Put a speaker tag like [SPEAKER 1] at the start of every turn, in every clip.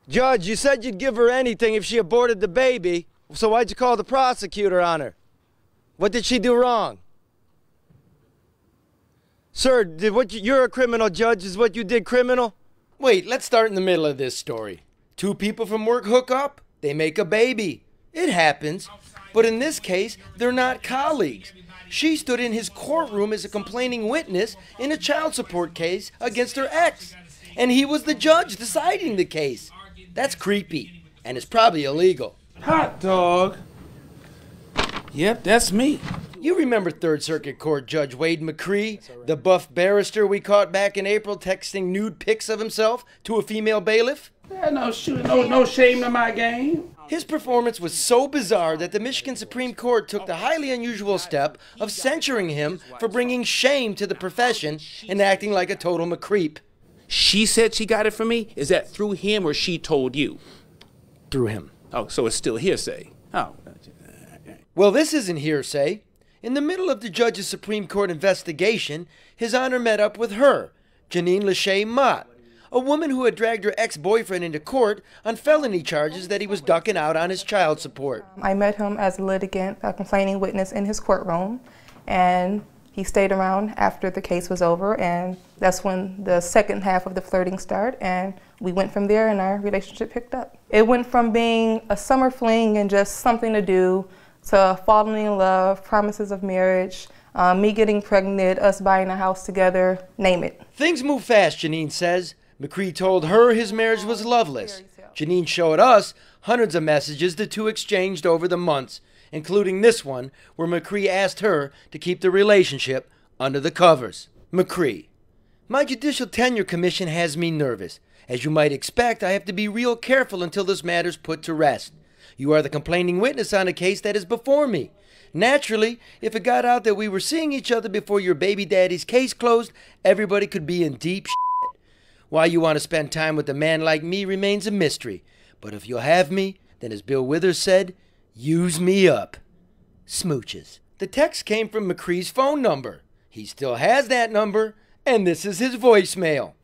[SPEAKER 1] Judge, you said you'd give her anything if she aborted the baby, so why'd you call the prosecutor on her? What did she do wrong? Sir, you're a criminal, Judge, is what you did criminal? Wait, let's start in the middle of this story. Two people from work hook up, they make a baby. It happens, but in this case, they're not colleagues. She stood in his courtroom as a complaining witness in a child support case against her ex, and he was the judge deciding the case. That's creepy, and it's probably illegal.
[SPEAKER 2] Hot dog. Yep, that's me.
[SPEAKER 1] You remember Third Circuit Court Judge Wade McCree, the buff barrister we caught back in April texting nude pics of himself to a female bailiff?
[SPEAKER 2] Yeah, no shame in my game.
[SPEAKER 1] His performance was so bizarre that the Michigan Supreme Court took the highly unusual step of censuring him for bringing shame to the profession and acting like a total McCreep.
[SPEAKER 2] She said she got it from me? Is that through him or she told you?
[SPEAKER 1] Through him.
[SPEAKER 2] Oh, so it's still hearsay. Oh.
[SPEAKER 1] Well, this isn't hearsay. In the middle of the judge's Supreme Court investigation, His Honor met up with her, Janine Lachey Mott, a woman who had dragged her ex-boyfriend into court on felony charges that he was ducking out on his child support.
[SPEAKER 3] I met him as a litigant, a complaining witness in his courtroom, and he stayed around after the case was over, and that's when the second half of the flirting started, and we went from there and our relationship picked up. It went from being a summer fling and just something to do to falling in love, promises of marriage, me getting pregnant, us buying a house together, name it.
[SPEAKER 1] Things move fast, Janine says. McCree told her his marriage was loveless. Janine showed us hundreds of messages the two exchanged over the months, including this one where McCree asked her to keep the relationship under the covers. McCree: my judicial tenure commission has me nervous. As you might expect, I have to be real careful until this matter's put to rest. You are the complaining witness on a case that is before me. Naturally, if it got out that we were seeing each other before your baby daddy's case closed, everybody could be in deep shit. Why you want to spend time with a man like me remains a mystery. But if you'll have me, then as Bill Withers said, use me up. Smooches. The text came from McCree's phone number. He still has that number, and this is his voicemail.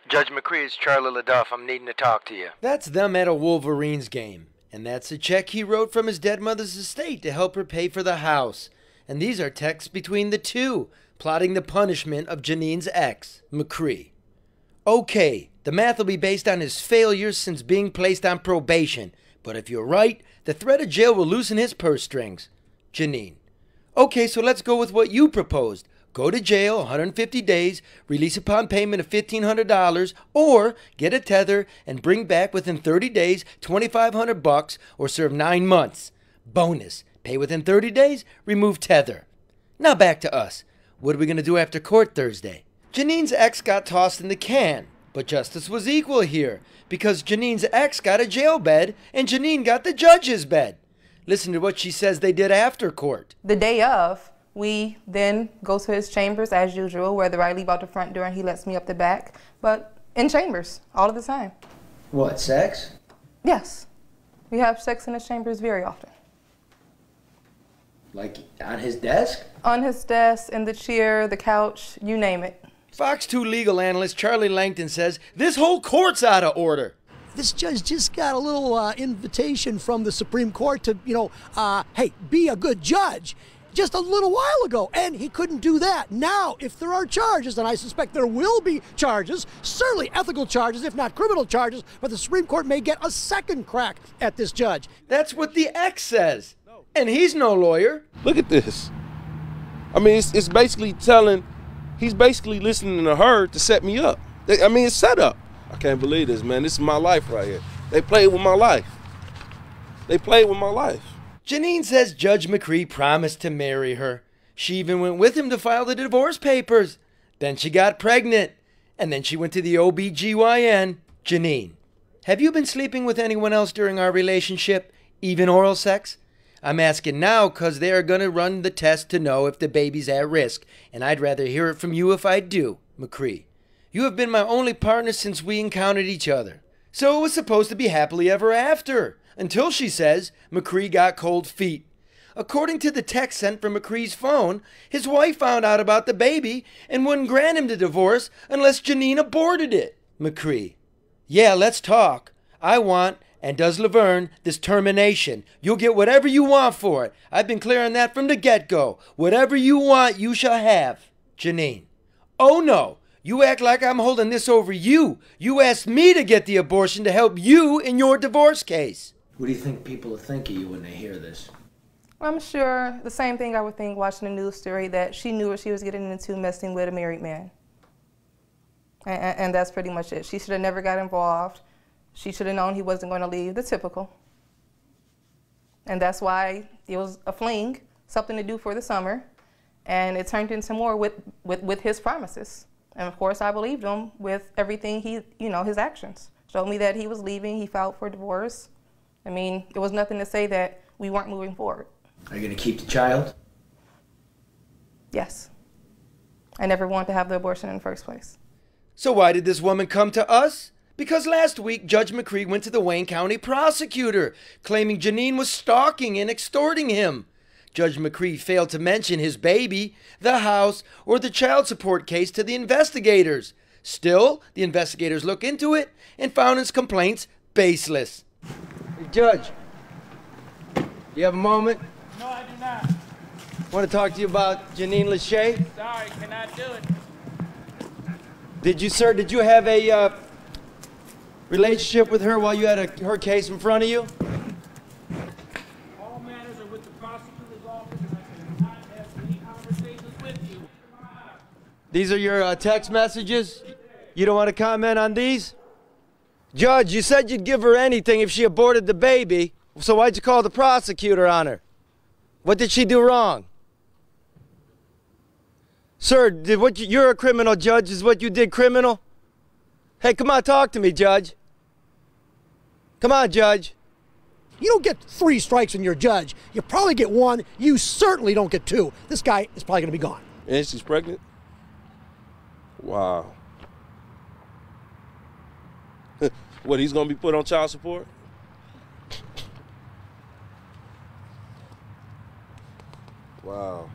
[SPEAKER 4] Judge McCree, it's Charlie LaDuff. I'm needing to talk to you.
[SPEAKER 1] That's them at a Wolverines game. And that's a check he wrote from his dead mother's estate to help her pay for the house. And these are texts between the two, plotting the punishment of Janine's ex, McCree. Okay, the math will be based on his failures since being placed on probation. But if you're right, the threat of jail will loosen his purse strings. Janine: okay, so let's go with what you proposed. Go to jail 150 days, release upon payment of $1,500, or get a tether and bring back within 30 days $2,500 or serve 9 months. Bonus: pay within 30 days, remove tether. Now back to us. What are we going to do after court Thursday? Janine's ex got tossed in the can, but justice was equal here because Janine's ex got a jail bed and Janine got the judge's bed. Listen to what she says they did after court.
[SPEAKER 3] The day of, we then go to his chambers as usual, whether I leave out the front door and he lets me up the back, but in chambers all of the time.
[SPEAKER 1] What, sex?
[SPEAKER 3] Yes. We have sex in his chambers very often.
[SPEAKER 1] Like on his desk?
[SPEAKER 3] On his desk, in the chair, the couch, you name it.
[SPEAKER 1] Fox 2 legal analyst Charlie Langton says this whole court's out of order.
[SPEAKER 5] This judge just got a little invitation from the Supreme Court to, hey, be a good judge just a little while ago, and he couldn't do that. Now, if there are charges, and I suspect there will be charges, certainly ethical charges, if not criminal charges, but the Supreme Court may get a second crack at this judge.
[SPEAKER 1] That's what the ex says, and he's no lawyer.
[SPEAKER 6] Look at this. I mean, it's basically telling, he's basically listening to her to set me up. It's set up. I can't believe this, man. This is my life right here. They played with my life. They played with my life.
[SPEAKER 1] Janine says Judge McCree promised to marry her. She even went with him to file the divorce papers. Then she got pregnant. And then she went to the OBGYN. Janine: have you been sleeping with anyone else during our relationship? Even oral sex? I'm asking now because they are going to run the test to know if the baby's at risk. And I'd rather hear it from you if I do. McCree: you have been my only partner since we encountered each other. So it was supposed to be happily ever after. Until, she says, McCree got cold feet. According to the text sent from McCree's phone, his wife found out about the baby and wouldn't grant him the divorce unless Janine aborted it. McCree: Yeah, let's talk. I want, and does Laverne, this termination. You'll get whatever you want for it. I've been clear on that from the get-go. Whatever you want, you shall have. Janine. Oh no, you act like I'm holding this over you. You asked me to get the abortion to help you in your divorce case.
[SPEAKER 7] What do you think people will think of you when they hear this?
[SPEAKER 3] I'm sure the same thing I would think watching the news story, that she knew what she was getting into messing with a married man. And that's pretty much it. She should have never got involved. She should have known he wasn't going to leave, the typical. And that's why it was a fling, something to do for the summer. And it turned into more with his promises. And of course, I believed him with everything his actions. Showed me that he was leaving, he filed for divorce. I mean, it was nothing to say that we weren't moving forward.
[SPEAKER 7] Are you going to keep the child?
[SPEAKER 3] Yes. I never wanted to have the abortion in the first place.
[SPEAKER 1] So why did this woman come to us? Because last week, Judge McCree went to the Wayne County prosecutor, claiming Janine was stalking and extorting him. Judge McCree failed to mention his baby, the house, or the child support case to the investigators. Still, the investigators looked into it and found his complaints baseless.
[SPEAKER 8] Hey, Judge, do you have a moment?
[SPEAKER 9] No, I do not.
[SPEAKER 8] I want to talk to you about Janine Lachey.
[SPEAKER 9] Sorry, cannot do it.
[SPEAKER 8] Did you have a relationship with her while you had her case in front of you?
[SPEAKER 9] All matters are with the prosecutor's office, and I cannot have any conversations with you.
[SPEAKER 8] These are your text messages? You don't want to comment on these? Judge, you said you'd give her anything if she aborted the baby, so why'd you call the prosecutor on her? What did she do wrong? Sir, you're a criminal, Judge. Is what you did criminal? Hey, come on, talk to me, Judge. Come on, Judge.
[SPEAKER 5] You don't get 3 strikes when you're a judge. You probably get 1. You certainly don't get 2. This guy is probably going to be gone.
[SPEAKER 6] And she's pregnant? Wow. What, he's going to be put on child support? Wow.